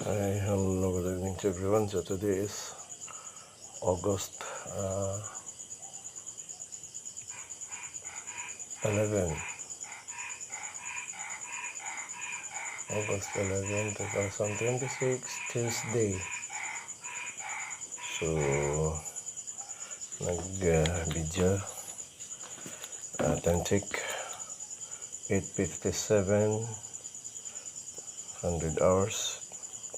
Hi, hello, good evening to everyone. So today is August 11, August 11, 2026, Tuesday. So, nag-video, time check, 8:57, 100 hours.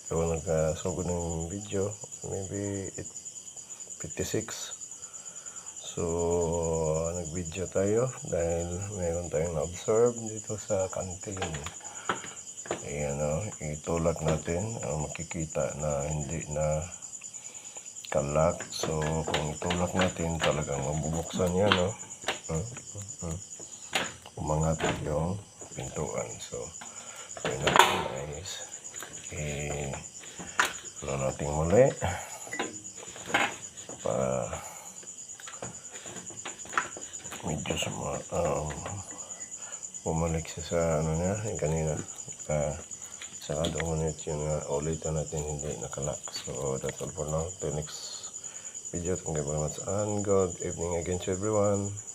So, nag-sugod ng video, maybe 8:56. So, nag-video tayo dahil mayroon tayong na-observe dito sa kantin. Ayan o, itulak natin. Makikita na hindi na kalak. So, kung itulak natin, talagang mabubuksan yan o. Umangat yung pintuan. So, yun natin is natin muli para medyo bumalik siya sa ano niya yung kanina sa ngunit yung ulitan natin hindi nakalak. So that's all for now. Till next video, thank you very much and good evening again to everyone.